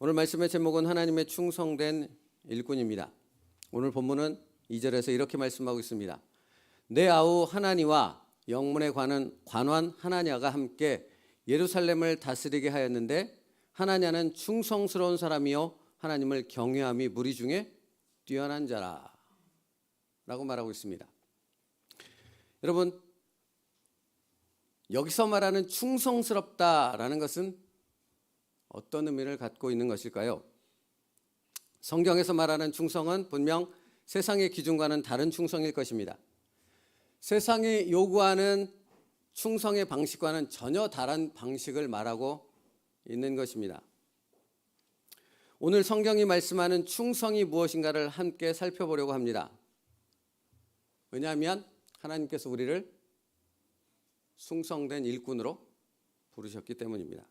오늘 말씀의 제목은 하나님의 충성된 일꾼입니다. 오늘 본문은 2절에서 이렇게 말씀하고 있습니다. 내 아우 하나니와 영문에 관한 관원 하나냐가 함께 예루살렘을 다스리게 하였는데 하나냐는 충성스러운 사람이요 하나님을 경외함이 무리 중에 뛰어난 자라 라고 말하고 있습니다. 여러분, 여기서 말하는 충성스럽다라는 것은 어떤 의미를 갖고 있는 것일까요? 성경에서 말하는 충성은 분명 세상의 기준과는 다른 충성일 것입니다. 세상이 요구하는 충성의 방식과는 전혀 다른 방식을 말하고 있는 것입니다. 오늘 성경이 말씀하는 충성이 무엇인가를 함께 살펴보려고 합니다. 왜냐하면 하나님께서 우리를 충성된 일꾼으로 부르셨기 때문입니다.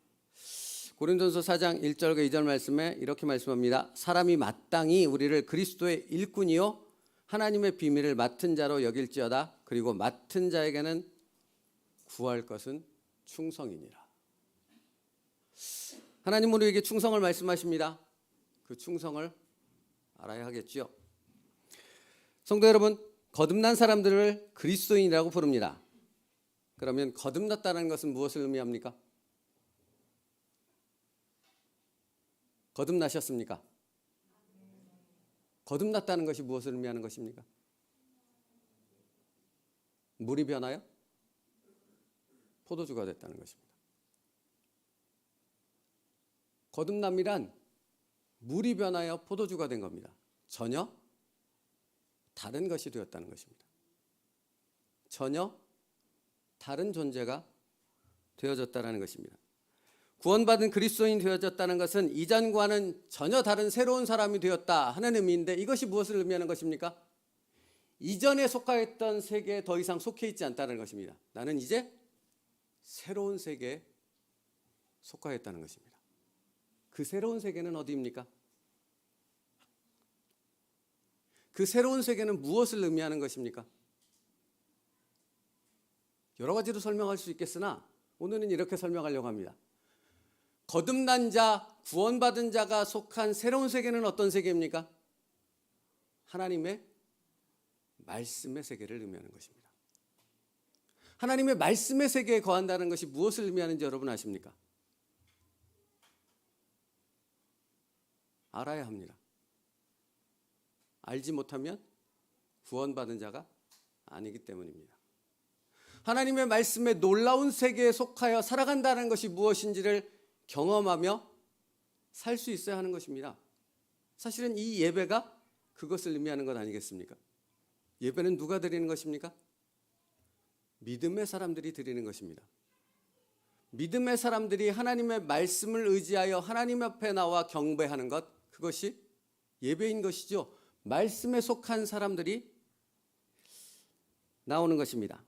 고린도전서 4장 1절과 2절 말씀에 이렇게 말씀합니다. 사람이 마땅히 우리를 그리스도의 일꾼이요 하나님의 비밀을 맡은 자로 여길지어다. 그리고 맡은 자에게는 구할 것은 충성이니라. 하나님 우리에게 충성을 말씀하십니다. 그 충성을 알아야 하겠지요. 성도 여러분, 거듭난 사람들을 그리스도인이라고 부릅니다. 그러면 거듭났다는 것은 무엇을 의미합니까? 거듭나셨습니까? 거듭났다는 것이 무엇을 의미하는 것입니까? 물이 변하여 포도주가 됐다는 것입니다. 거듭남이란 물이 변하여 포도주가 된 겁니다. 전혀 다른 것이 되었다는 것입니다. 전혀 다른 존재가 되어졌다는 것입니다. 구원받은 그리스도인이 되어졌다는 것은 이전과는 전혀 다른 새로운 사람이 되었다 하는 의미인데 이것이 무엇을 의미하는 것입니까? 이전에 속하였던 세계에 더 이상 속해 있지 않다는 것입니다. 나는 이제 새로운 세계에 속하였다는 것입니다. 그 새로운 세계는 어디입니까? 그 새로운 세계는 무엇을 의미하는 것입니까? 여러 가지로 설명할 수 있겠으나 오늘은 이렇게 설명하려고 합니다. 거듭난 자, 구원받은 자가 속한 새로운 세계는 어떤 세계입니까? 하나님의 말씀의 세계를 의미하는 것입니다. 하나님의 말씀의 세계에 거한다는 것이 무엇을 의미하는지 여러분 아십니까? 알아야 합니다. 알지 못하면 구원받은 자가 아니기 때문입니다. 하나님의 말씀의 놀라운 세계에 속하여 살아간다는 것이 무엇인지를 경험하며 살 수 있어야 하는 것입니다. 사실은 이 예배가 그것을 의미하는 것 아니겠습니까? 예배는 누가 드리는 것입니까? 믿음의 사람들이 드리는 것입니다. 믿음의 사람들이 하나님의 말씀을 의지하여 하나님 앞에 나와 경배하는 것, 그것이 예배인 것이죠. 말씀에 속한 사람들이 나오는 것입니다.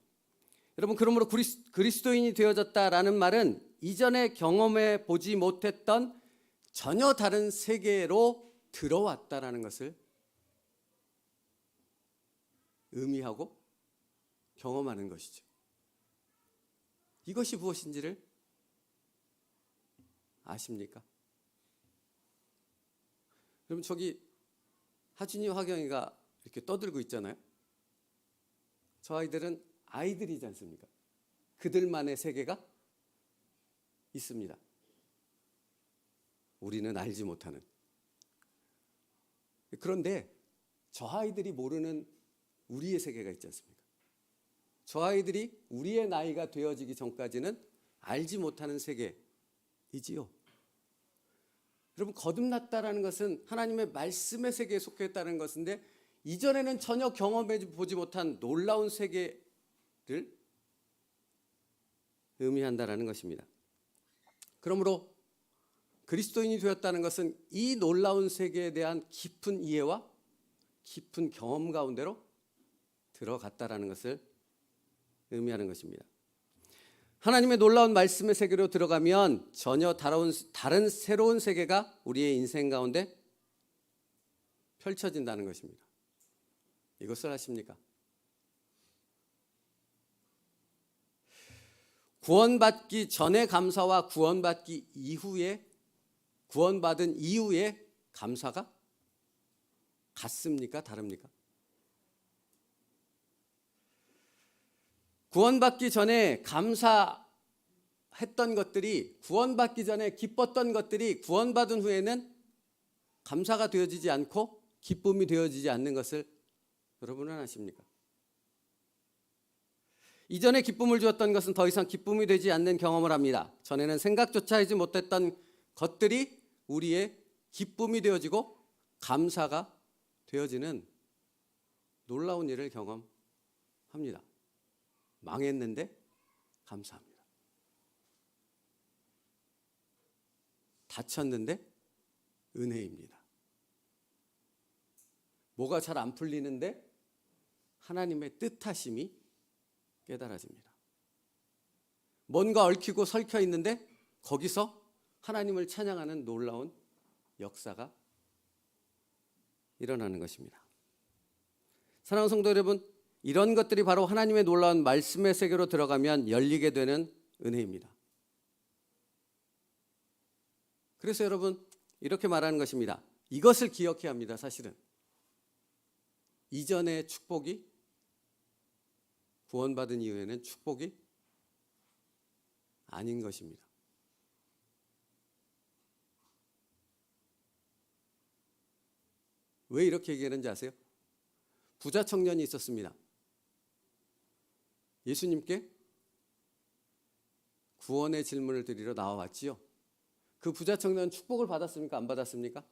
여러분, 그러므로 그리스도인이 되어졌다라는 말은 이전에 경험해 보지 못했던 전혀 다른 세계로 들어왔다라는 것을 의미하고 경험하는 것이죠. 이것이 무엇인지를 아십니까? 여러분, 저기 하준이, 화경이가 이렇게 떠들고 있잖아요. 저 아이들은 아이들이지 않습니까? 그들만의 세계가 있습니다. 우리는 알지 못하는. 그런데 저 아이들이 모르는 우리의 세계가 있지 않습니까? 저 아이들이 우리의 나이가 되어지기 전까지는 알지 못하는 세계이지요. 여러분, 거듭났다라는 것은 하나님의 말씀의 세계에 속해 있다는 것인데 이전에는 전혀 경험해 보지 못한 놀라운 세계를 의미한다라는 것입니다. 그러므로 그리스도인이 되었다는 것은 이 놀라운 세계에 대한 깊은 이해와 깊은 경험 가운데로 들어갔다라는 것을 의미하는 것입니다. 하나님의 놀라운 말씀의 세계로 들어가면 전혀 다른 새로운 세계가 우리의 인생 가운데 펼쳐진다는 것입니다. 이것을 아십니까? 구원받기 전의 감사와 구원받기 이후의 구원받은 이후에 감사가 같습니까? 다릅니까? 구원받기 전에 감사했던 것들이, 구원받기 전에 기뻤던 것들이 구원받은 후에는 감사가 되어지지 않고 기쁨이 되어지지 않는 것을 여러분은 아십니까? 이전에 기쁨을 주었던 것은 더 이상 기쁨이 되지 않는 경험을 합니다. 전에는 생각조차 하지 못했던 것들이 우리의 기쁨이 되어지고 감사가 되어지는 놀라운 일을 경험합니다. 망했는데 감사합니다. 다쳤는데 은혜입니다. 뭐가 잘 안 풀리는데 하나님의 뜻하심이 깨달아집니다. 뭔가 얽히고 설켜 있는데 거기서 하나님을 찬양하는 놀라운 역사가 일어나는 것입니다. 사랑하는 성도 여러분, 이런 것들이 바로 하나님의 놀라운 말씀의 세계로 들어가면 열리게 되는 은혜입니다. 그래서 여러분, 이렇게 말하는 것입니다. 이것을 기억해야 합니다. 사실은 이전의 축복이, 구원받은 이후에는 축복이 아닌 것입니다. 왜 이렇게 얘기하는지 아세요? 부자 청년이 있었습니다. 예수님께 구원의 질문을 드리러 나와왔지요. 그 부자 청년은 축복을 받았습니까? 안 받았습니까?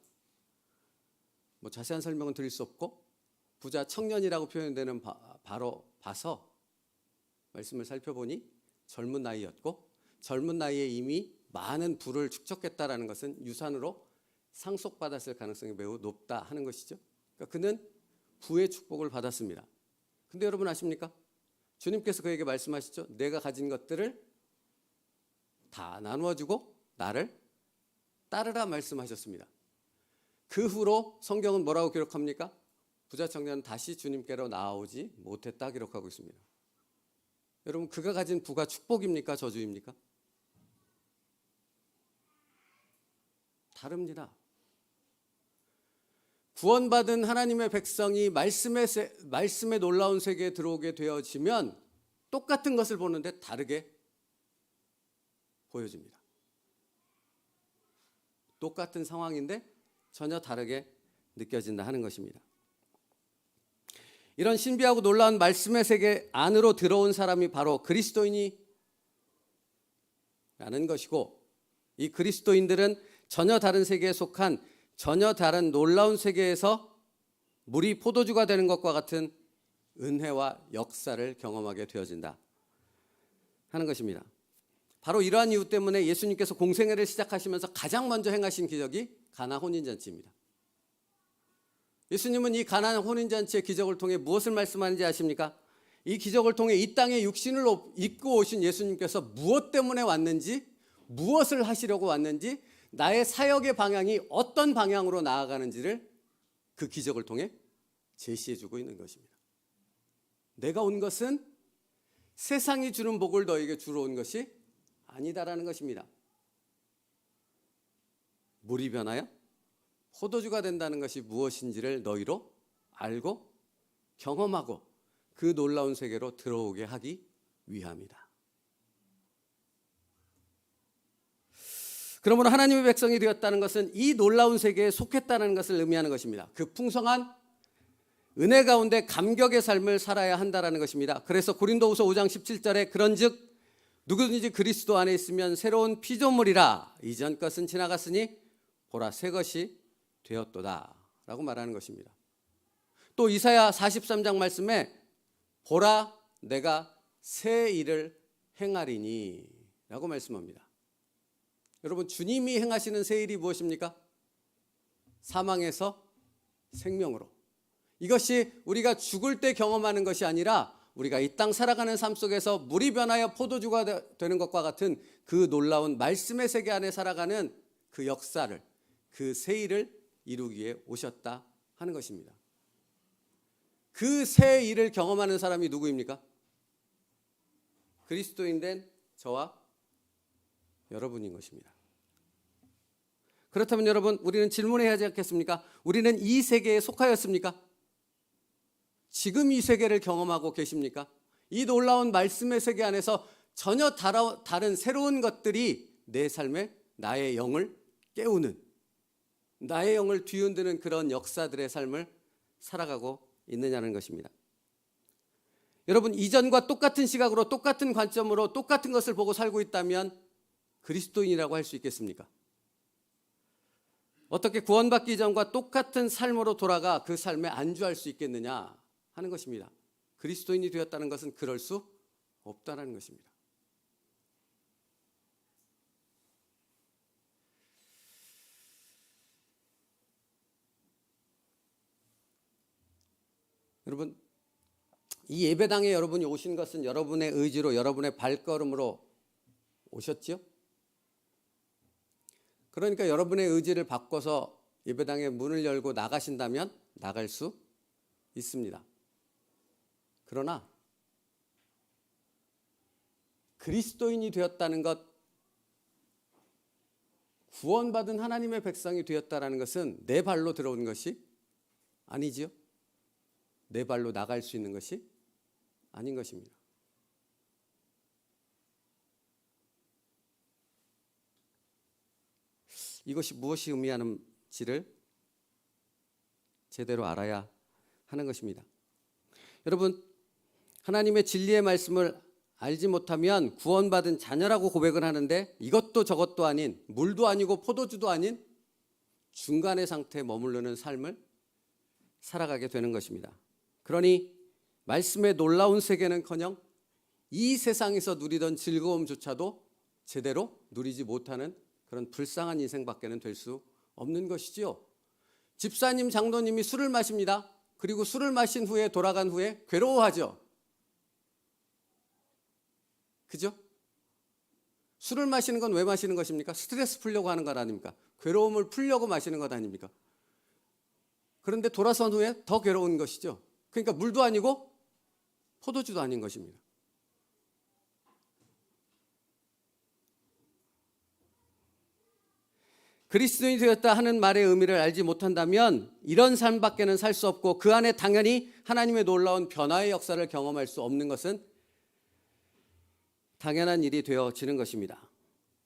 뭐 자세한 설명은 드릴 수 없고, 부자 청년이라고 표현되는 바로 봐서 말씀을 살펴보니 젊은 나이였고, 젊은 나이에 이미 많은 부를 축적했다라는 것은 유산으로 상속받았을 가능성이 매우 높다 하는 것이죠. 그러니까 그는 부의 축복을 받았습니다. 근데 여러분 아십니까? 주님께서 그에게 말씀하시죠. 내가 가진 것들을 다 나누어주고 나를 따르라 말씀하셨습니다. 그 후로 성경은 뭐라고 기록합니까? 부자 청년은 다시 주님께로 나아오지 못했다 기록하고 있습니다. 여러분, 그가 가진 부가 축복입니까? 저주입니까? 다릅니다. 구원받은 하나님의 백성이 말씀의 놀라운 세계에 들어오게 되어지면 똑같은 것을 보는데 다르게 보여집니다. 똑같은 상황인데 전혀 다르게 느껴진다 하는 것입니다. 이런 신비하고 놀라운 말씀의 세계 안으로 들어온 사람이 바로 그리스도인이라는 것이고, 이 그리스도인들은 전혀 다른 세계에 속한 전혀 다른 놀라운 세계에서 물이 포도주가 되는 것과 같은 은혜와 역사를 경험하게 되어진다 하는 것입니다. 바로 이러한 이유 때문에 예수님께서 공생애를 시작하시면서 가장 먼저 행하신 기적이 가나 혼인잔치입니다. 예수님은 이 가나 혼인잔치의 기적을 통해 무엇을 말씀하는지 아십니까? 이 기적을 통해 이 땅에 육신을 입고 오신 예수님께서 무엇 때문에 왔는지, 무엇을 하시려고 왔는지, 나의 사역의 방향이 어떤 방향으로 나아가는지를 그 기적을 통해 제시해주고 있는 것입니다. 내가 온 것은 세상이 주는 복을 너에게 주러 온 것이 아니다라는 것입니다. 물이 변하여 포도주가 된다는 것이 무엇인지를 너희로 알고 경험하고 그 놀라운 세계로 들어오게 하기 위함이다. 그러므로 하나님의 백성이 되었다는 것은 이 놀라운 세계에 속했다는 것을 의미하는 것입니다. 그 풍성한 은혜 가운데 감격의 삶을 살아야 한다는 것입니다. 그래서 고린도후서 5장 17절에 그런즉 누구든지 그리스도 안에 있으면 새로운 피조물이라, 이전 것은 지나갔으니 보라 새 것이 되었도다 라고 말하는 것입니다. 또 이사야 43장 말씀에 보라 내가 새 일을 행하리니 라고 말씀합니다. 여러분, 주님이 행하시는 새 일이 무엇입니까? 사망에서 생명으로. 이것이 우리가 죽을 때 경험하는 것이 아니라 우리가 이 땅 살아가는 삶 속에서 물이 변하여 포도주가 되는 것과 같은 그 놀라운 말씀의 세계 안에 살아가는 그 역사를, 그 새 일을 이루기에 오셨다 하는 것입니다. 그 새 일을 경험하는 사람이 누구입니까? 그리스도인 된 저와 여러분인 것입니다. 그렇다면 여러분, 우리는 질문해야 하지 않겠습니까? 우리는 이 세계에 속하였습니까? 지금 이 세계를 경험하고 계십니까? 이 놀라운 말씀의 세계 안에서 전혀 다른 새로운 것들이 내 삶에 나의 영을 깨우는, 나의 영을 뒤흔드는 그런 역사들의 삶을 살아가고 있느냐는 것입니다. 여러분, 이전과 똑같은 시각으로 똑같은 관점으로 똑같은 것을 보고 살고 있다면 그리스도인이라고 할 수 있겠습니까? 어떻게 구원받기 이전과 똑같은 삶으로 돌아가 그 삶에 안주할 수 있겠느냐 하는 것입니다. 그리스도인이 되었다는 것은 그럴 수 없다는 것입니다. 여러분, 이 예배당에 여러분이 오신 것은 여러분의 의지로, 여러분의 발걸음으로 오셨죠? 그러니까 여러분의 의지를 바꿔서 예배당의 문을 열고 나가신다면 나갈 수 있습니다. 그러나 그리스도인이 되었다는 것, 구원받은 하나님의 백성이 되었다는 것은 내 발로 들어온 것이 아니지요. 내 발로 나갈 수 있는 것이 아닌 것입니다. 이것이 무엇이 의미하는지를 제대로 알아야 하는 것입니다. 여러분, 하나님의 진리의 말씀을 알지 못하면 구원받은 자녀라고 고백을 하는데 이것도 저것도 아닌, 물도 아니고 포도주도 아닌 중간의 상태에 머무르는 삶을 살아가게 되는 것입니다. 그러니 말씀의 놀라운 세계는커녕 이 세상에서 누리던 즐거움조차도 제대로 누리지 못하는 그런 불쌍한 인생밖에는 될 수 없는 것이지요. 집사님, 장로님이 술을 마십니다. 그리고 술을 마신 후에 돌아간 후에 괴로워하죠. 그죠? 술을 마시는 건 왜 마시는 것입니까? 스트레스 풀려고 하는 것 아닙니까? 괴로움을 풀려고 마시는 것 아닙니까? 그런데 돌아선 후에 더 괴로운 것이죠. 그러니까 물도 아니고 포도주도 아닌 것입니다. 그리스도인이 되었다 하는 말의 의미를 알지 못한다면 이런 삶밖에는 살 수 없고 그 안에 당연히 하나님의 놀라운 변화의 역사를 경험할 수 없는 것은 당연한 일이 되어지는 것입니다.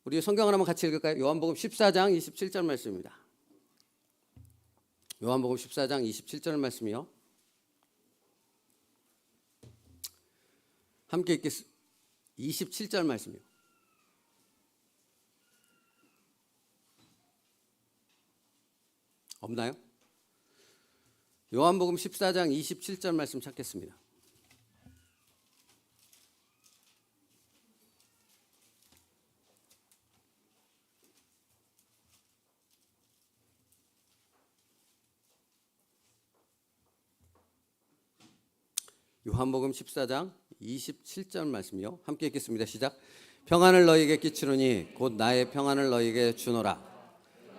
우리 성경을 한번 같이 읽을까요? 요한복음 14장 27절 말씀입니다. 요한복음 14장 27절 말씀이요. 함께 읽겠습니다. 27절 말씀이요. 없나요? 요한복음 14장 27절 말씀 찾겠습니다. 요한복음 14장 27절 말씀이요. 함께 읽겠습니다. 시작. 평안을 너희에게 끼치노니 곧 나의 평안을 너희에게 주노라.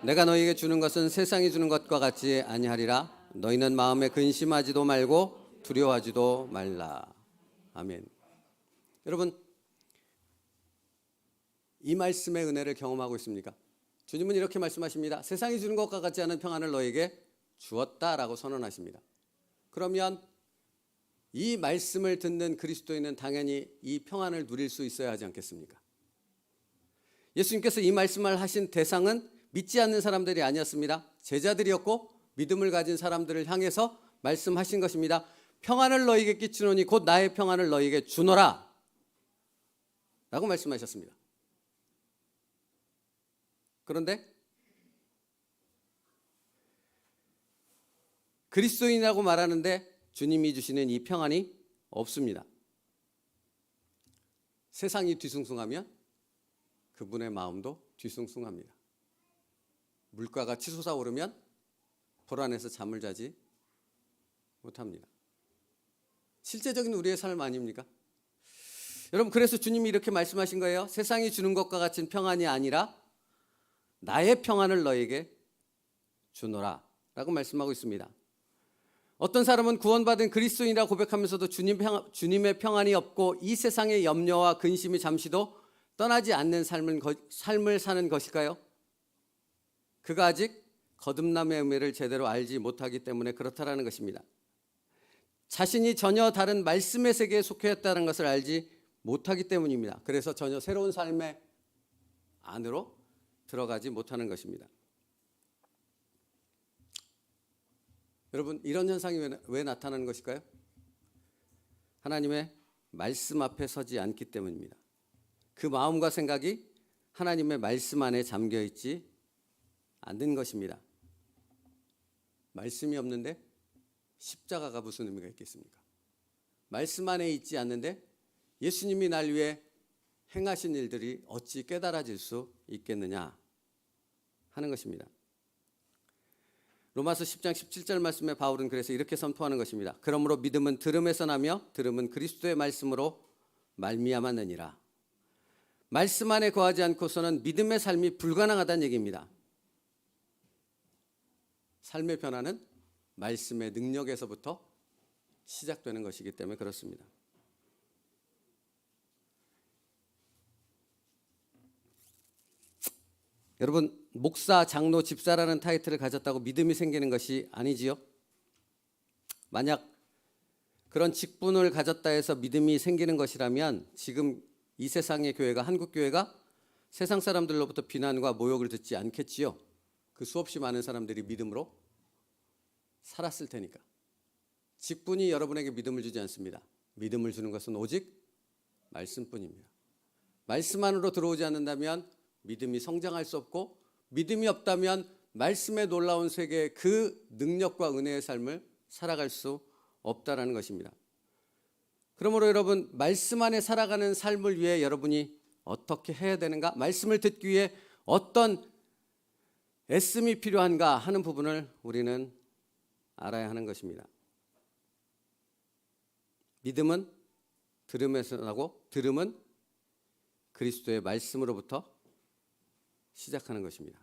내가 너희에게 주는 것은 세상이 주는 것과 같지 아니하리라. 너희는 마음에 근심하지도 말고 두려워하지도 말라. 아멘. 여러분, 이 말씀의 은혜를 경험하고 있습니까? 주님은 이렇게 말씀하십니다. 세상이 주는 것과 같지 않은 평안을 너희에게 주었다라고 선언하십니다. 그러면 이 말씀을 듣는 그리스도인은 당연히 이 평안을 누릴 수 있어야 하지 않겠습니까? 예수님께서 이 말씀을 하신 대상은 믿지 않는 사람들이 아니었습니다. 제자들이었고 믿음을 가진 사람들을 향해서 말씀하신 것입니다. 평안을 너희에게 끼치노니 곧 나의 평안을 너희에게 주노라 라고 말씀하셨습니다. 그런데 그리스도인이라고 말하는데 주님이 주시는 이 평안이 없습니다. 세상이 뒤숭숭하면 그분의 마음도 뒤숭숭합니다. 물가가 치솟아 오르면 불안해서 잠을 자지 못합니다. 실제적인 우리의 삶 아닙니까? 여러분, 그래서 주님이 이렇게 말씀하신 거예요. 세상이 주는 것과 같은 평안이 아니라 나의 평안을 너에게 주노라 라고 말씀하고 있습니다. 어떤 사람은 구원받은 그리스도인이라 고백하면서도 주님의 평안이 없고 이 세상의 염려와 근심이 잠시도 떠나지 않는 삶을 사는 것일까요? 그가 아직 거듭남의 의미를 제대로 알지 못하기 때문에 그렇다라는 것입니다. 자신이 전혀 다른 말씀의 세계에 속해 있다는 것을 알지 못하기 때문입니다. 그래서 전혀 새로운 삶의 안으로 들어가지 못하는 것입니다. 여러분, 이런 현상이 왜 나타나는 것일까요? 하나님의 말씀 앞에 서지 않기 때문입니다. 그 마음과 생각이 하나님의 말씀 안에 잠겨 있지 않는 것입니다. 말씀이 없는데 십자가가 무슨 의미가 있겠습니까? 말씀 안에 있지 않는데 예수님이 날 위해 행하신 일들이 어찌 깨달아질 수 있겠느냐 하는 것입니다. 로마서 10장 17절 말씀에 바울은 그래서 이렇게 선포하는 것입니다. 그러므로 믿음은 들음에서 나며 들음은 그리스도의 말씀으로 말미암았느니라. 말씀 안에 거하지 않고서는 믿음의 삶이 불가능하다는 얘기입니다. 삶의 변화는 말씀의 능력에서부터 시작되는 것이기 때문에 그렇습니다. 여러분, 목사, 장로, 집사라는 타이틀을 가졌다고 믿음이 생기는 것이 아니지요. 만약 그런 직분을 가졌다 해서 믿음이 생기는 것이라면 지금 이 세상의 교회가, 한국 교회가 세상 사람들로부터 비난과 모욕을 듣지 않겠지요. 그 수없이 많은 사람들이 믿음으로 살았을 테니까. 직분이 여러분에게 믿음을 주지 않습니다. 믿음을 주는 것은 오직 말씀뿐입니다. 말씀 안으로 들어오지 않는다면 믿음이 성장할 수 없고, 믿음이 없다면 말씀의 놀라운 세계의 그 능력과 은혜의 삶을 살아갈 수 없다라는 것입니다. 그러므로 여러분, 말씀 안에 살아가는 삶을 위해 여러분이 어떻게 해야 되는가? 말씀을 듣기 위해 어떤 애씀이 필요한가 하는 부분을 우리는 알아야 하는 것입니다. 믿음은 들음에서 나고 들음은 그리스도의 말씀으로부터 시작하는 것입니다.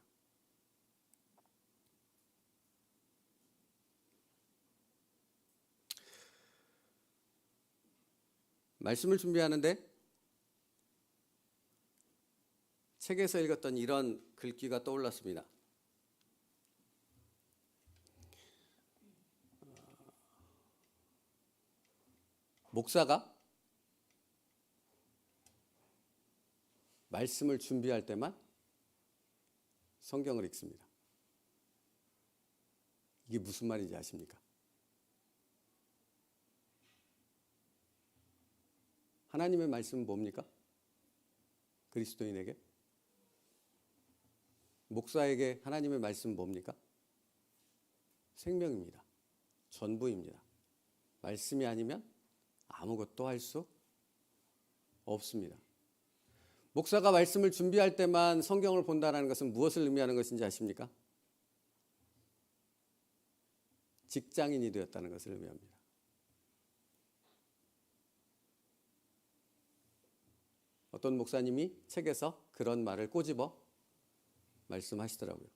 말씀을 준비하는데 책에서 읽었던 이런 글귀가 떠올랐습니다. 목사가 말씀을 준비할 때만 성경을 읽습니다. 이게 무슨 말인지 아십니까? 하나님의 말씀은 뭡니까? 그리스도인에게? 목사에게 하나님의 말씀은 뭡니까? 생명입니다. 전부입니다. 말씀이 아니면 아무것도 할 수 없습니다. 목사가 말씀을 준비할 때만 성경을 본다는 것은 무엇을 의미하는 것인지 아십니까? 직장인이 되었다는 것을 의미합니다. 어떤 목사님이 책에서 그런 말을 꼬집어 말씀하시더라고요.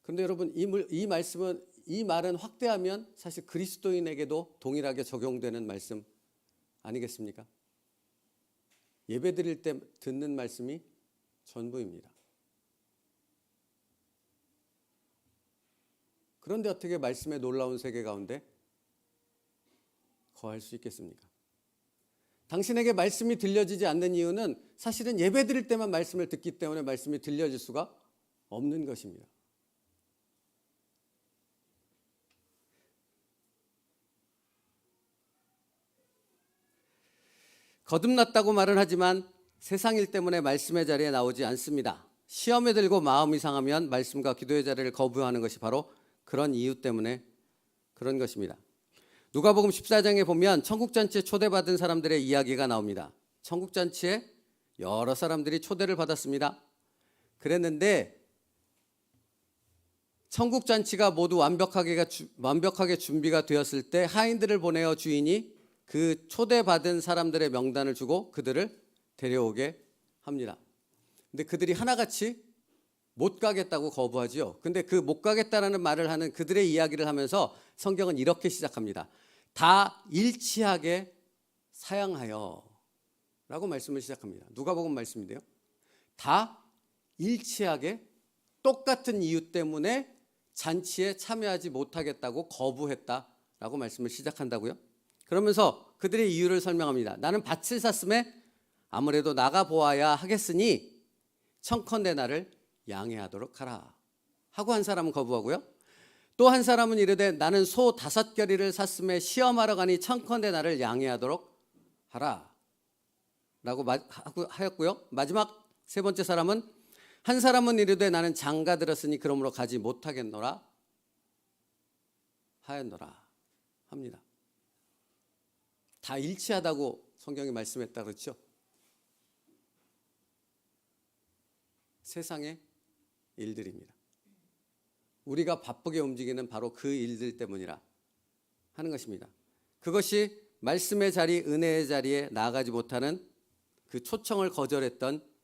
그런데 여러분, 이 말은 확대하면 사실 그리스도인에게도 동일하게 적용되는 말씀 아니겠습니까? 예배 드릴 때 듣는 말씀이 전부입니다. 그런데 어떻게 말씀의 놀라운 세계 가운데 거할 수 있겠습니까? 당신에게 말씀이 들려지지 않는 이유는 사실은 예배 드릴 때만 말씀을 듣기 때문에 말씀이 들려질 수가 없는 것입니다. 거듭났다고 말은 하지만 세상 일 때문에 말씀의 자리에 나오지 않습니다. 시험에 들고 마음이 상하면 말씀과 기도의 자리를 거부하는 것이 바로 그런 이유 때문에 그런 것입니다. 누가복음 14장에 보면 천국잔치에 초대받은 사람들의 이야기가 나옵니다. 천국잔치에 여러 사람들이 초대를 받았습니다. 그랬는데 천국잔치가 모두 완벽하게 준비가 되었을 때 하인들을 보내어 주인이 그 초대받은 사람들의 명단을 주고 그들을 데려오게 합니다. 근데 그들이 하나같이 못 가겠다고 거부하지요. 근데 그 못 가겠다라는 말을 하는 그들의 이야기를 하면서 성경은 이렇게 시작합니다. 다 일치하게 사양하여 라고 말씀을 시작합니다. 누가복음 말씀인데요. 다 일치하게 똑같은 이유 때문에 잔치에 참여하지 못하겠다고 거부했다라고 말씀을 시작한다고요. 그러면서 그들의 이유를 설명합니다. 나는 밭을 샀음에 아무래도 나가보아야 하겠으니 청컨대 나를 양해하도록 하라 하고 한 사람은 거부하고요. 또 한 사람은 이르되 나는 소 5겨리를 샀음에 시험하러 가니 청컨대 나를 양해하도록 하라 라고 하였고요. 마지막 세 번째 사람은 한 사람은 이르되 나는 장가 들었으니 그러므로 가지 못하겠노라 하였노라 합니다. 다 일치하다고 성경이 말씀했다 그렇죠? 세상의 일들입니다. 우리가 바쁘게 움직이는 바로 그 일들 때문이라 하는 것입니다. 그것이 말씀의 자리, 은혜의 자리에 나아가지 못하는 그 초청을 거절했던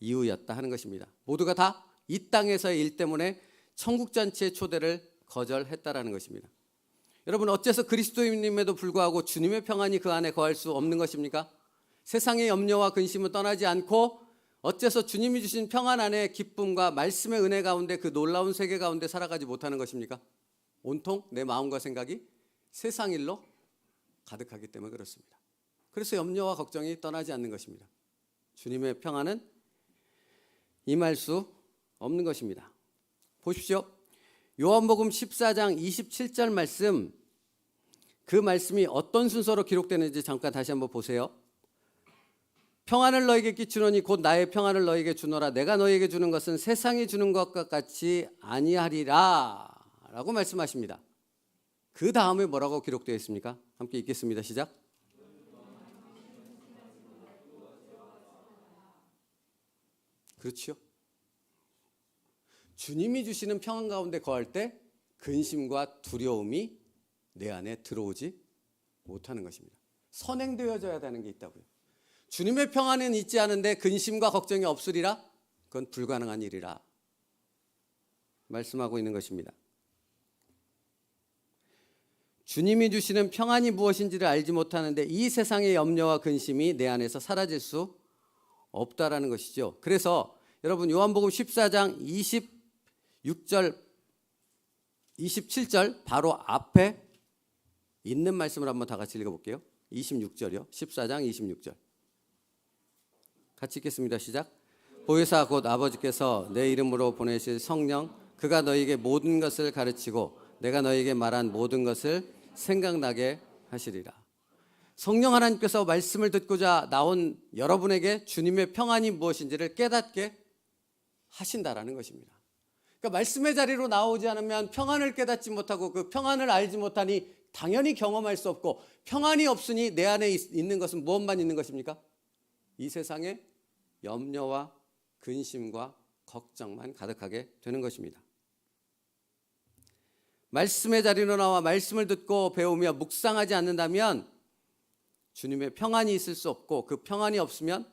이유였다 하는 것입니다. 모두가 다 이 땅에서의 일 때문에 천국 잔치의 초대를 거절했다라는 것입니다. 여러분, 어째서 그리스도인임에도 불구하고 주님의 평안이 그 안에 거할 수 없는 것입니까? 세상의 염려와 근심은 떠나지 않고 어째서 주님이 주신 평안 안에 기쁨과 말씀의 은혜 가운데 그 놀라운 세계 가운데 살아가지 못하는 것입니까? 온통 내 마음과 생각이 세상 일로 가득하기 때문에 그렇습니다. 그래서 염려와 걱정이 떠나지 않는 것입니다. 주님의 평안은 임할 수 없는 것입니다. 보십시오. 요한복음 14장 27절 말씀, 그 말씀이 어떤 순서로 기록되는지 잠깐 다시 한번 보세요. 평안을 너에게 끼치노니 곧 나의 평안을 너에게 주노라. 내가 너에게 주는 것은 세상이 주는 것과 같이 아니하리라 라고 말씀하십니다. 그 다음에 뭐라고 기록되어 있습니까? 함께 읽겠습니다. 시작. 그렇죠. 주님이 주시는 평안 가운데 거할 때 근심과 두려움이 내 안에 들어오지 못하는 것입니다. 선행되어져야 되는 게 있다고요. 주님의 평안은 있지 않은데 근심과 걱정이 없으리라? 그건 불가능한 일이라 말씀하고 있는 것입니다. 주님이 주시는 평안이 무엇인지를 알지 못하는데 이 세상의 염려와 근심이 내 안에서 사라질 수 없다라는 것이죠. 그래서 여러분, 요한복음 14장 26절 27절 바로 앞에 있는 말씀을 한번 다 같이 읽어볼게요. 26절이요. 14장 26절 같이 읽겠습니다. 시작. 보혜사 곧 아버지께서 내 이름으로 보내실 성령, 그가 너희에게 모든 것을 가르치고 내가 너희에게 말한 모든 것을 생각나게 하시리라. 성령 하나님께서 말씀을 듣고자 나온 여러분에게 주님의 평안이 무엇인지를 깨닫게 하신다라는 것입니다. 그러니까 말씀의 자리로 나오지 않으면 평안을 깨닫지 못하고 그 평안을 알지 못하니 당연히 경험할 수 없고, 평안이 없으니 내 안에 있는 것은 무엇만 있는 것입니까? 이 세상에 염려와 근심과 걱정만 가득하게 되는 것입니다. 말씀의 자리로 나와 말씀을 듣고 배우며 묵상하지 않는다면 주님의 평안이 있을 수 없고, 그 평안이 없으면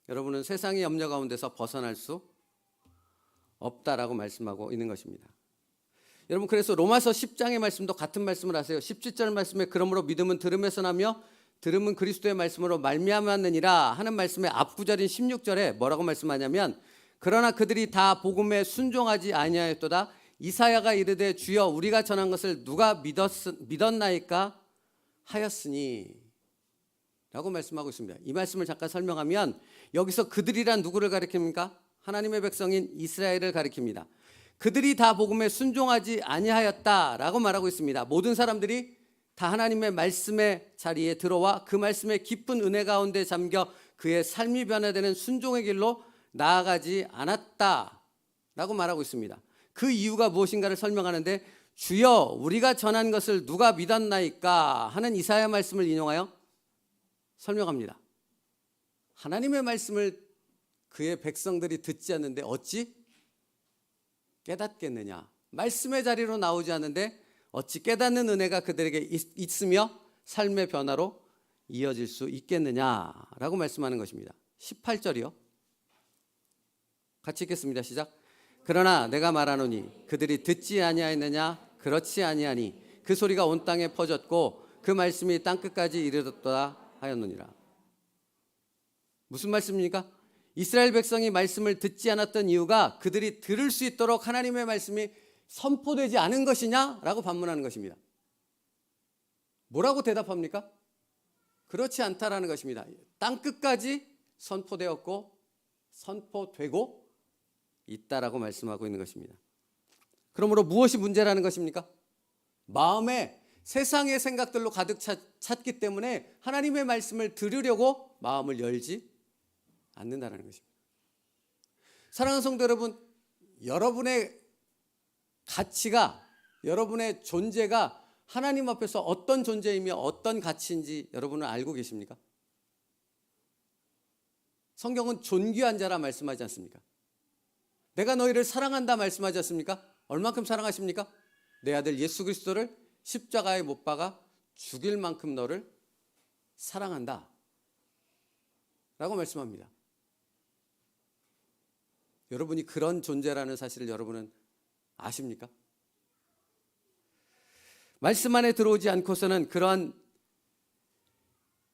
여러분은 세상의 염려 가운데서 벗어날 수 없다라고 말씀하고 있는 것입니다. 여러분, 그래서 로마서 10장의 말씀도 같은 말씀을 하세요. 17절 말씀에 그러므로 믿음은 들음에서 나며 들음은 그리스도의 말씀으로 말미암았느니라 하는 말씀의 앞구절인 16절에 뭐라고 말씀하냐면, 그러나 그들이 다 복음에 순종하지 아니하였도다. 이사야가 이르되 주여 우리가 전한 것을 누가 믿었나이까 하였으니 라고 말씀하고 있습니다. 이 말씀을 잠깐 설명하면, 여기서 그들이란 누구를 가리킵니까? 하나님의 백성인 이스라엘을 가리킵니다. 그들이 다 복음에 순종하지 아니하였다라고 말하고 있습니다. 모든 사람들이 다 하나님의 말씀의 자리에 들어와 그 말씀의 깊은 은혜 가운데 잠겨 그의 삶이 변화되는 순종의 길로 나아가지 않았다라고 말하고 있습니다. 그 이유가 무엇인가를 설명하는데, 주여 우리가 전한 것을 누가 믿었나이까 하는 이사야 말씀을 인용하여 설명합니다. 하나님의 말씀을 그의 백성들이 듣지 않는데 어찌 깨닫겠느냐? 말씀의 자리로 나오지 않는데 어찌 깨닫는 은혜가 그들에게 있으며 삶의 변화로 이어질 수 있겠느냐라고 말씀하는 것입니다. 18절이요. 같이 읽겠습니다. 시작. 그러나 내가 말하노니 그들이 듣지 아니하였느냐? 그렇지 아니하니 그 소리가 온 땅에 퍼졌고 그 말씀이 땅끝까지 이르렀다 하였느니라. 무슨 말씀입니까? 이스라엘 백성이 말씀을 듣지 않았던 이유가 그들이 들을 수 있도록 하나님의 말씀이 선포되지 않은 것이냐라고 반문하는 것입니다. 뭐라고 대답합니까? 그렇지 않다라는 것입니다. 땅끝까지 선포되었고 선포되고 있다라고 말씀하고 있는 것입니다. 그러므로 무엇이 문제라는 것입니까? 마음에 세상의 생각들로 가득 찼기 때문에 하나님의 말씀을 들으려고 마음을 열지 않는다는 것입니다. 사랑하는 성도 여러분, 여러분의 가치가, 여러분의 존재가 하나님 앞에서 어떤 존재이며 어떤 가치인지 여러분은 알고 계십니까? 성경은 존귀한 자라 말씀하지 않습니까? 내가 너희를 사랑한다 말씀하지 않습니까? 얼만큼 사랑하십니까? 내 아들 예수 그리스도를 십자가에 못 박아 죽일 만큼 너를 사랑한다 라고 말씀합니다. 여러분이 그런 존재라는 사실을 여러분은 아십니까? 말씀 안에 들어오지 않고서는 그러한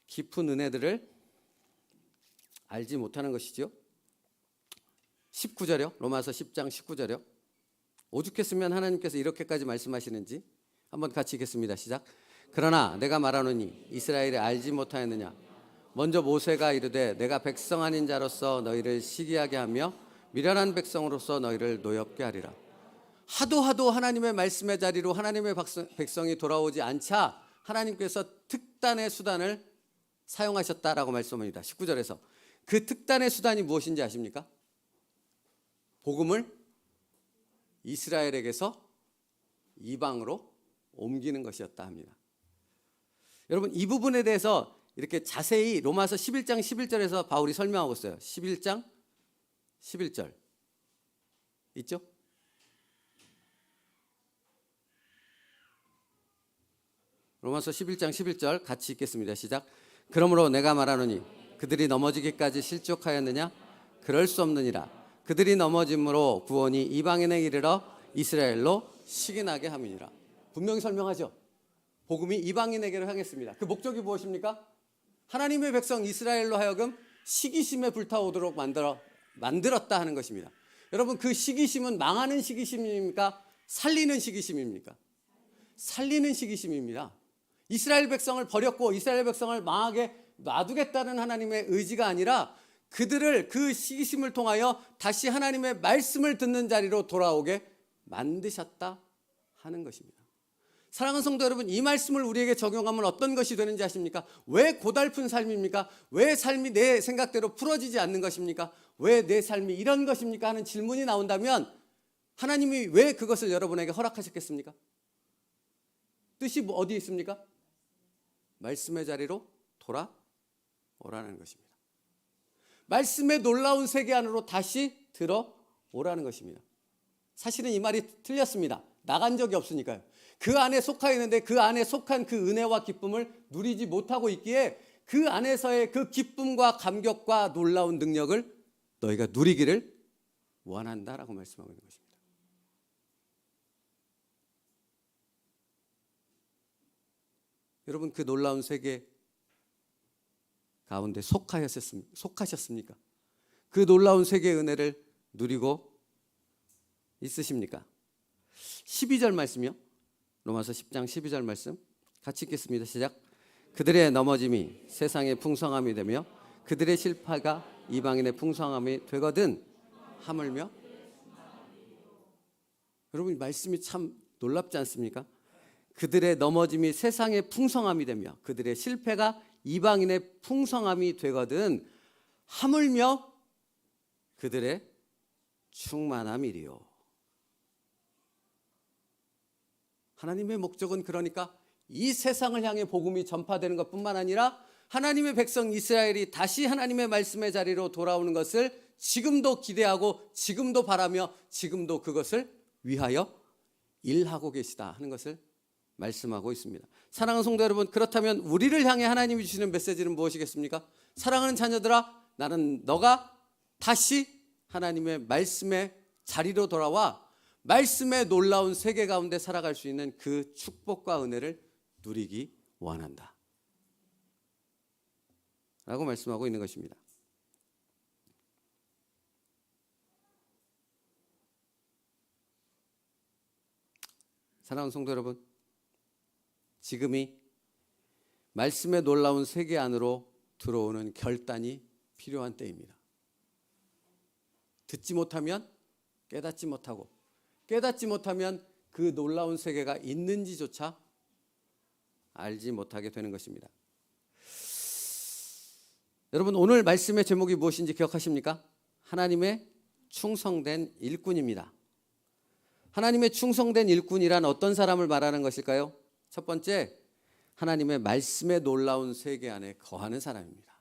깊은 은혜들을 알지 못하는 것이죠. 19절이요. 로마서 10장 19절이요. 오죽했으면 하나님께서 이렇게까지 말씀하시는지 한번 같이 읽겠습니다. 시작. 그러나 내가 말하노니 이스라엘이 알지 못하였느냐. 먼저 모세가 이르되 내가 백성 아닌 자로서 너희를 시기하게 하며 미련한 백성으로서 너희를 노엽게 하리라. 하도 하나님의 말씀의 자리로 하나님의 백성이 돌아오지 않자 하나님께서 특단의 수단을 사용하셨다라고 말씀합니다. 19절에서 그 특단의 수단이 무엇인지 아십니까? 복음을 이스라엘에게서 이방으로 옮기는 것이었다 합니다. 여러분, 이 부분에 대해서 이렇게 자세히 로마서 11장 11절에서 바울이 설명하고 있어요. 11장 11절 있죠? 로마서 11장 11절 같이 읽겠습니다. 시작. 그러므로 내가 말하노니 그들이 넘어지기까지 실족하였느냐? 그럴 수 없느니라. 그들이 넘어짐으로 구원이 이방인에 이르러 이스라엘로 시기나게 함이니라. 분명히 설명하죠. 복음이 이방인에게로 향했습니다. 그 목적이 무엇입니까? 하나님의 백성 이스라엘로 하여금 시기심에 불타오도록 만들었다 하는 것입니다. 여러분, 그 시기심은 망하는 시기심입니까? 살리는 시기심입니까? 살리는 시기심입니다. 이스라엘 백성을 버렸고 이스라엘 백성을 망하게 놔두겠다는 하나님의 의지가 아니라 그들을 그 시기심을 통하여 다시 하나님의 말씀을 듣는 자리로 돌아오게 만드셨다 하는 것입니다. 사랑하는 성도 여러분, 이 말씀을 우리에게 적용하면 어떤 것이 되는지 아십니까? 왜 고달픈 삶입니까? 왜 삶이 내 생각대로 풀어지지 않는 것입니까? 왜 내 삶이 이런 것입니까? 하는 질문이 나온다면 하나님이 왜 그것을 여러분에게 허락하셨겠습니까? 뜻이 어디에 있습니까? 말씀의 자리로 돌아오라는 것입니다. 말씀의 놀라운 세계 안으로 다시 들어오라는 것입니다. 사실은 이 말이 틀렸습니다. 나간 적이 없으니까요. 그 안에 속하 있는데 그 안에 속한 그 은혜와 기쁨을 누리지 못하고 있기에 그 안에서의 그 기쁨과 감격과 놀라운 능력을 너희가 누리기를 원한다라고 말씀하고 있는 것입니다. 여러분, 그 놀라운 세계 가운데 속하셨습니까? 그 놀라운 세계의 은혜를 누리고 있으십니까? 12절 말씀이요. 로마서 10장 12절 말씀 같이 읽겠습니다. 시작. 그들의 넘어짐이 세상의 풍성함이 되며 그들의 실패가 이방인의 풍성함이 되거든 하물며. 여러분, 이 말씀이 참 놀랍지 않습니까? 그들의 넘어짐이 세상의 풍성함이 되며 그들의 실패가 이방인의 풍성함이 되거든 하물며 그들의 충만함이리요. 하나님의 목적은 그러니까 이 세상을 향해 복음이 전파되는 것뿐만 아니라 하나님의 백성 이스라엘이 다시 하나님의 말씀의 자리로 돌아오는 것을 지금도 기대하고 지금도 바라며 지금도 그것을 위하여 일하고 계시다 하는 것을 말씀하고 있습니다. 사랑하는 성도 여러분, 그렇다면 우리를 향해 하나님이 주시는 메시지는 무엇이겠습니까? 사랑하는 자녀들아, 나는 너가 다시 하나님의 말씀의 자리로 돌아와 말씀의 놀라운 세계 가운데 살아갈 수 있는 그 축복과 은혜를 누리기 원한다 라고 말씀하고 있는 것입니다. 사랑하는 성도 여러분, 지금이 말씀의 놀라운 세계 안으로 들어오는 결단이 필요한 때입니다. 듣지 못하면 깨닫지 못하고, 깨닫지 못하면 그 놀라운 세계가 있는지조차 알지 못하게 되는 것입니다. 여러분, 오늘 말씀의 제목이 무엇인지 기억하십니까? 하나님의 충성된 일꾼입니다. 하나님의 충성된 일꾼이란 어떤 사람을 말하는 것일까요? 첫 번째, 하나님의 말씀의 놀라운 세계 안에 거하는 사람입니다.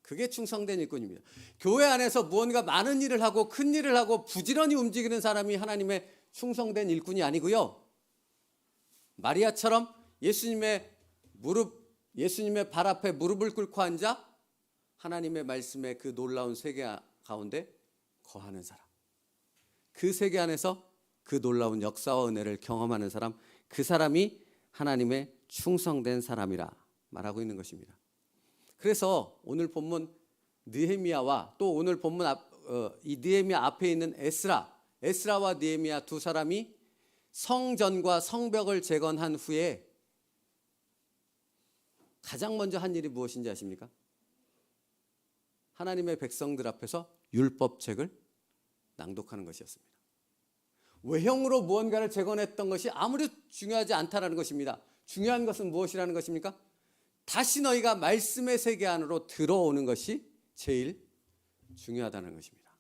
그게 충성된 일꾼입니다. 교회 안에서 무언가 많은 일을 하고 큰 일을 하고 부지런히 움직이는 사람이 하나님의 충성된 일꾼이 아니고요. 마리아처럼 예수님의 발 앞에 무릎을 꿇고 앉아 하나님의 말씀의 그 놀라운 세계 가운데 거하는 사람. 그 세계 안에서 그 놀라운 역사와 은혜를 경험하는 사람, 그 사람이 하나님의 충성된 사람이라 말하고 있는 것입니다. 그래서 오늘 본문 느헤미야와 또 오늘 본문 이 느헤미야 앞에 있는 에스라와 느헤미야 두 사람이 성전과 성벽을 재건한 후에 가장 먼저 한 일이 무엇인지 아십니까? 하나님의 백성들 앞에서 율법책을 낭독하는 것이었습니다. 외형으로 무언가를 재건했던 것이 아무리 중요하지 않다라는 것입니다. 중요한 것은 무엇이라는 것입니까? 다시 너희가 말씀의 세계 안으로 들어오는 것이 제일 중요하다는 것입니다.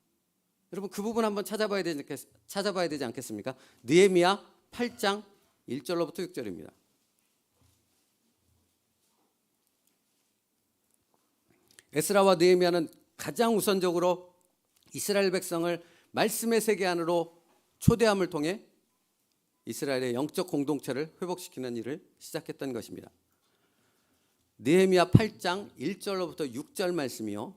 여러분, 그 부분 한번 찾아봐야 되지 않겠습니까? 느헤미야 8장 1절로부터 6절입니다. 에스라와 느헤미야는 가장 우선적으로 이스라엘 백성을 말씀의 세계 안으로 초대함을 통해 이스라엘의 영적 공동체를 회복시키는 일을 시작했던 것입니다. 느헤미야 8장 1절로부터 6절 말씀이요.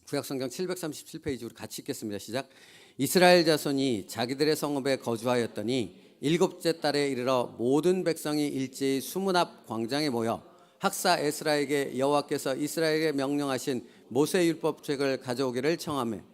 구약성경 737페이지로 같이 읽겠습니다. 시작. 이스라엘 자손이 자기들의 성읍에 거주하였더니 일곱째 달에 이르러 모든 백성이 일제히 수문 앞 광장에 모여 학사 에스라에게 여호와께서 이스라엘에게 명령하신 모세율법책을 가져오기를 청하매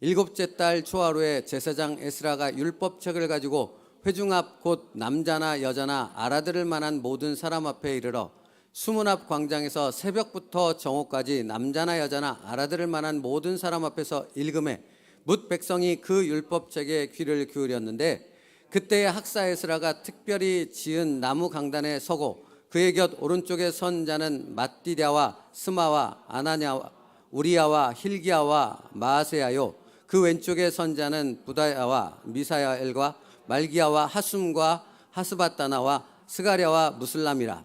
일곱째 달 초하루에 제사장 에스라가 율법책을 가지고 회중 앞 곧 남자나 여자나 알아들을 만한 모든 사람 앞에 이르러 수문 앞 광장에서 새벽부터 정오까지 남자나 여자나 알아들을 만한 모든 사람 앞에서 읽음에 뭇 백성이 그 율법책에 귀를 기울였는데 그때에 학사 에스라가 특별히 지은 나무 강단에 서고 그의 곁 오른쪽에 선 자는 mat디랴와 스마와 아나냐와 우리야와 hil기야와 마아세야요 그 왼쪽에 선 자는 부다야와 미사야엘과 말기야와 하숨과 하스바다나와 스가랴와 무슬람이라.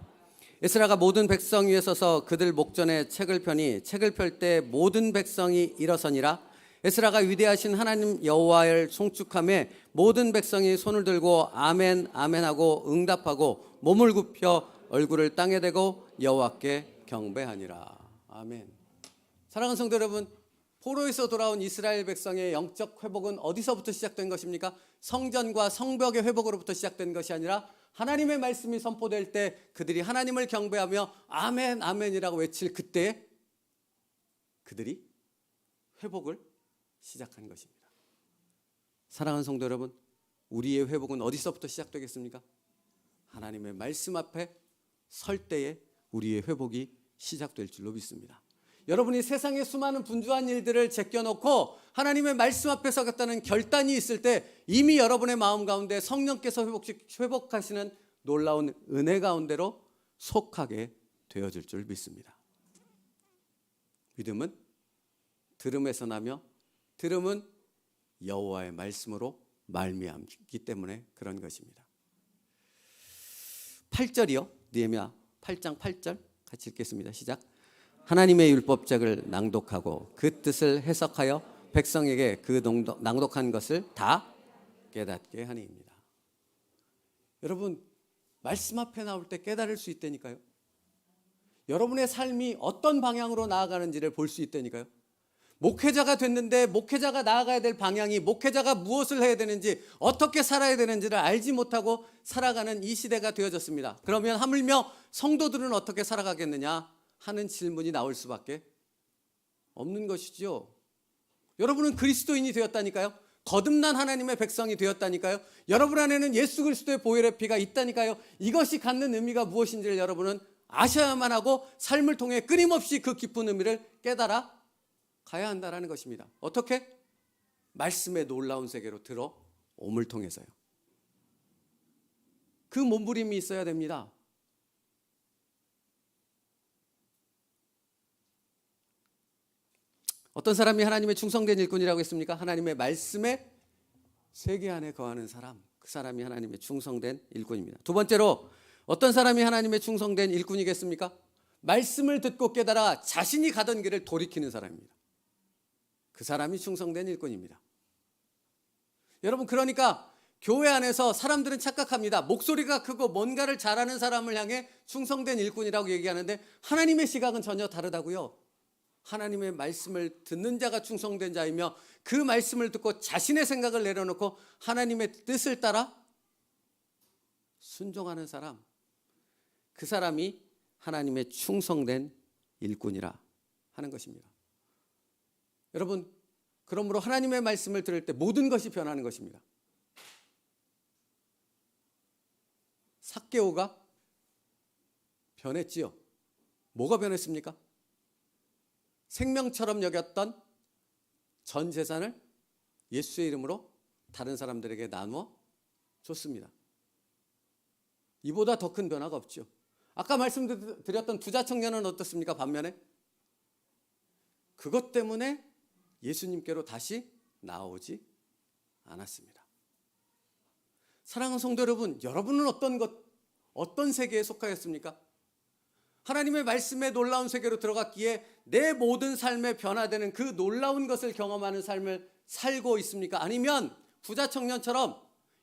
에스라가 모든 백성 위에 서서 그들 목전에 책을 펴니 책을 펼 때 모든 백성이 일어서니라. 에스라가 위대하신 하나님 여호와를 송축하며 모든 백성이 손을 들고 아멘 아멘 하고 응답하고 몸을 굽혀 얼굴을 땅에 대고 여호와께 경배하니라. 아멘. 사랑하는 성도 여러분, 포로에서 돌아온 이스라엘 백성의 영적 회복은 어디서부터 시작된 것입니까? 성전과 성벽의 회복으로부터 시작된 것이 아니라 하나님의 말씀이 선포될 때 그들이 하나님을 경배하며 아멘 아멘이라고 외칠 그때 그들이 회복을 시작한 것입니다. 사랑하는 성도 여러분, 우리의 회복은 어디서부터 시작되겠습니까? 하나님의 말씀 앞에 설 때에 우리의 회복이 시작될 줄로 믿습니다. 여러분이 세상의 수많은 분주한 일들을 제껴놓고 하나님의 말씀 앞에 서겠다는 결단이 있을 때 이미 여러분의 마음 가운데 성령께서 회복하시는 놀라운 은혜 가운데로 속하게 되어질 줄 믿습니다. 믿음은 들음에서 나며 들음은 여호와의 말씀으로 말미암기 때문에 그런 것입니다. 8절이요. 느헤미야 8장 8절 같이 읽겠습니다. 시작. 하나님의 율법책을 낭독하고 그 뜻을 해석하여 백성에게 그 낭독한 것을 다 깨닫게 하니입니다. 여러분, 말씀 앞에 나올 때 깨달을 수 있다니까요. 여러분의 삶이 어떤 방향으로 나아가는지를 볼 수 있다니까요. 목회자가 됐는데 목회자가 나아가야 될 방향이, 목회자가 무엇을 해야 되는지, 어떻게 살아야 되는지를 알지 못하고 살아가는 이 시대가 되어졌습니다. 그러면 하물며 성도들은 어떻게 살아가겠느냐 하는 질문이 나올 수밖에 없는 것이죠. 여러분은 그리스도인이 되었다니까요. 거듭난 하나님의 백성이 되었다니까요. 여러분 안에는 예수 그리스도의 보혈의 피가 있다니까요. 이것이 갖는 의미가 무엇인지를 여러분은 아셔야만 하고 삶을 통해 끊임없이 그 깊은 의미를 깨달아 가야 한다는 것입니다. 어떻게? 말씀의 놀라운 세계로 들어옴을 통해서요. 그 몸부림이 있어야 됩니다. 어떤 사람이 하나님의 충성된 일꾼이라고 했습니까? 하나님의 말씀의 세계 안에 거하는 사람, 그 사람이 하나님의 충성된 일꾼입니다. 두 번째로 어떤 사람이 하나님의 충성된 일꾼이겠습니까? 말씀을 듣고 깨달아 자신이 가던 길을 돌이키는 사람입니다. 그 사람이 충성된 일꾼입니다. 여러분, 그러니까 교회 안에서 사람들은 착각합니다. 목소리가 크고 뭔가를 잘하는 사람을 향해 충성된 일꾼이라고 얘기하는데 하나님의 시각은 전혀 다르다고요. 하나님의 말씀을 듣는 자가 충성된 자이며 그 말씀을 듣고 자신의 생각을 내려놓고 하나님의 뜻을 따라 순종하는 사람, 그 사람이 하나님의 충성된 일꾼이라 하는 것입니다. 여러분, 그러므로 하나님의 말씀을 들을 때 모든 것이 변하는 것입니다. 삭개오가 변했지요. 뭐가 변했습니까? 생명처럼 여겼던 전 재산을 예수의 이름으로 다른 사람들에게 나누어 줬습니다. 이보다 더 큰 변화가 없죠. 아까 말씀드렸던 부자 청년은 어떻습니까? 반면에 그것 때문에 예수님께로 다시 나오지 않았습니다. 사랑하는 성도 여러분, 여러분은 어떤 세계에 속하였습니까? 하나님의 말씀에 놀라운 세계로 들어갔기에 내 모든 삶에 변화되는 그 놀라운 것을 경험하는 삶을 살고 있습니까? 아니면 부자 청년처럼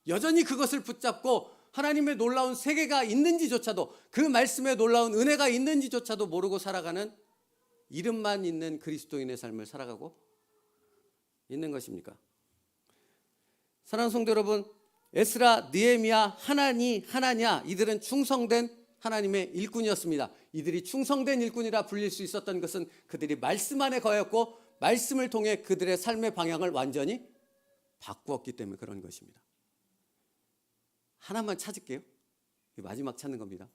여전히 그것을 붙잡고 하나님의 놀라운 세계가 있는지조차도, 그 말씀에 놀라운 은혜가 있는지조차도 모르고 살아가는 이름만 있는 그리스도인의 삶을 살아가고 있는 것입니까? 사랑하는 성도 여러분, 에스라, 느헤미야, 하나냐, 이들은 충성된 하나님의 일꾼이었습니다. 이들이 충성된 일꾼이라 불릴 수 있었던 것은 그들이 말씀 안에 거했고 말씀을 통해 그들의 삶의 방향을 완전히 바꾸었기 때문에 그런 것입니다. 하나만 찾을게요. 마지막 찾는 겁니다.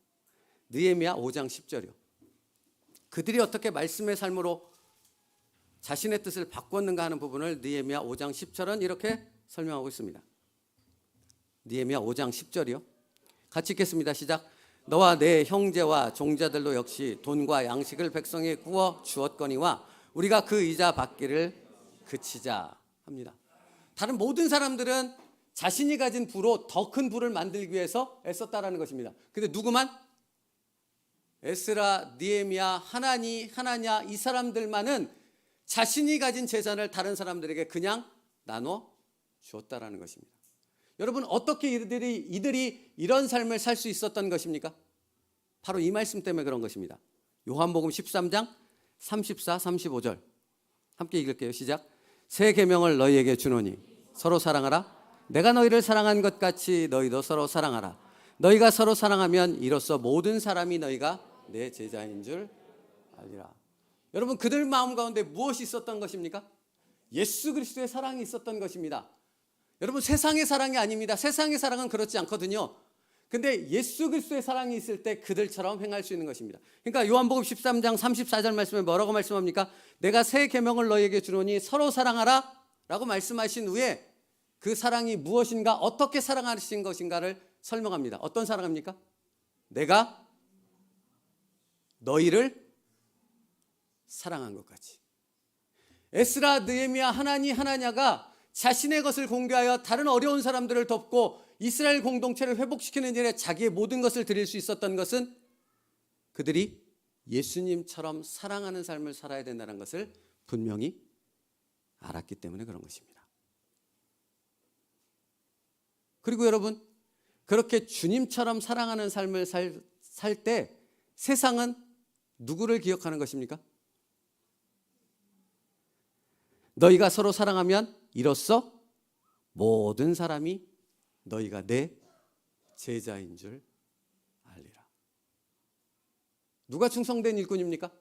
느헤미야 5장 10절이요. 그들이 어떻게 말씀의 삶으로 자신의 뜻을 바꿨는가 하는 부분을 느헤미야 5장 10절은 이렇게 설명하고 있습니다. 느헤미야 5장 10절이요. 같이 읽겠습니다. 시작. 너와 내 형제와 종자들도 역시 돈과 양식을 백성에 구워 주었거니와 우리가 그 이자 받기를 그치자 합니다. 다른 모든 사람들은 자신이 가진 부로 더 큰 부를 만들기 위해서 애썼다라는 것입니다. 근데 누구만? 에스라, 느헤미야, 하나냐 이 사람들만은 자신이 가진 재산을 다른 사람들에게 그냥 나눠 주었다라는 것입니다. 여러분, 어떻게 이들이 이런 삶을 살 수 있었던 것입니까? 바로 이 말씀 때문에 그런 것입니다. 요한복음 13장 34, 35절 함께 읽을게요. 시작. 새 계명을 너희에게 주노니 서로 사랑하라. 내가 너희를 사랑한 것 같이 너희도 서로 사랑하라. 너희가 서로 사랑하면 이로써 모든 사람이 너희가 내 제자인 줄 알리라. 여러분, 그들 마음 가운데 무엇이 있었던 것입니까? 예수 그리스도의 사랑이 있었던 것입니다. 여러분, 세상의 사랑이 아닙니다. 세상의 사랑은 그렇지 않거든요. 근데 예수 그리스도의 사랑이 있을 때 그들처럼 행할 수 있는 것입니다. 그러니까 요한복음 13장 34절 말씀에 뭐라고 말씀합니까? 내가 새 계명을 너희에게 주노니 서로 사랑하라 라고 말씀하신 후에 그 사랑이 무엇인가, 어떻게 사랑하신 것인가를 설명합니다. 어떤 사랑입니까? 내가 너희를 사랑한 것 같이. 에스라, 느헤미야, 하나냐가 자신의 것을 공개하여 다른 어려운 사람들을 돕고 이스라엘 공동체를 회복시키는 일에 자기의 모든 것을 드릴 수 있었던 것은 그들이 예수님처럼 사랑하는 삶을 살아야 된다는 것을 분명히 알았기 때문에 그런 것입니다. 그리고 여러분, 그렇게 주님처럼 사랑하는 삶을 살 때 세상은 누구를 기억하는 것입니까? 너희가 서로 사랑하면 이로써 모든 사람이 너희가 내 제자인 줄 알리라. 누가 충성된 일꾼입니까?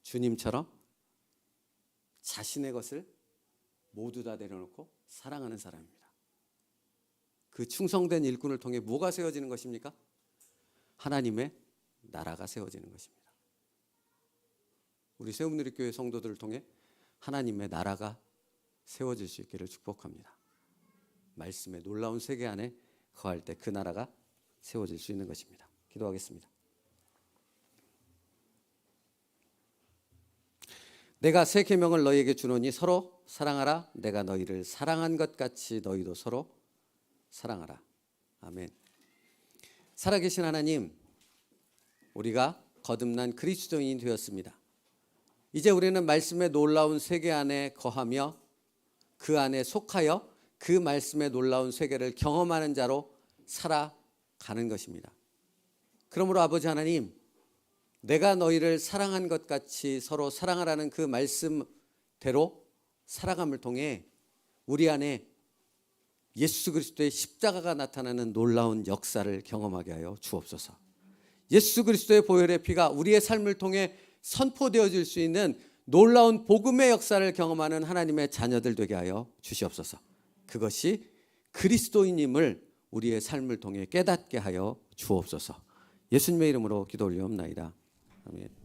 주님처럼 자신의 것을 모두 다 내려놓고 사랑하는 사람입니다. 그 충성된 일꾼을 통해 뭐가 세워지는 것입니까? 하나님의 나라가 세워지는 것입니다. 우리 세움누리교회 성도들을 통해 하나님의 나라가 세워질 수 있기를 축복합니다. 말씀의 놀라운 세계 안에 거할 때 그 나라가 세워질 수 있는 것입니다. 기도하겠습니다. 내가 새 계명을 너희에게 주노니 서로 사랑하라. 내가 너희를 사랑한 것 같이 너희도 서로 사랑하라. 아멘. 살아계신 하나님, 우리가 거듭난 그리스도인이 되었습니다. 이제 우리는 말씀의 놀라운 세계 안에 거하며 그 안에 속하여 그 말씀의 놀라운 세계를 경험하는 자로 살아가는 것입니다. 그러므로 아버지 하나님, 내가 너희를 사랑한 것 같이 서로 사랑하라는 그 말씀대로 살아감을 통해 우리 안에 예수 그리스도의 십자가가 나타나는 놀라운 역사를 경험하게 하여 주옵소서. 예수 그리스도의 보혈의 피가 우리의 삶을 통해 선포되어질 수 있는 놀라운 복음의 역사를 경험하는 하나님의 자녀들 되게 하여 주시옵소서. 그것이 그리스도인임을 우리의 삶을 통해 깨닫게 하여 주옵소서. 예수님의 이름으로 기도 올리옵나이다. 아멘.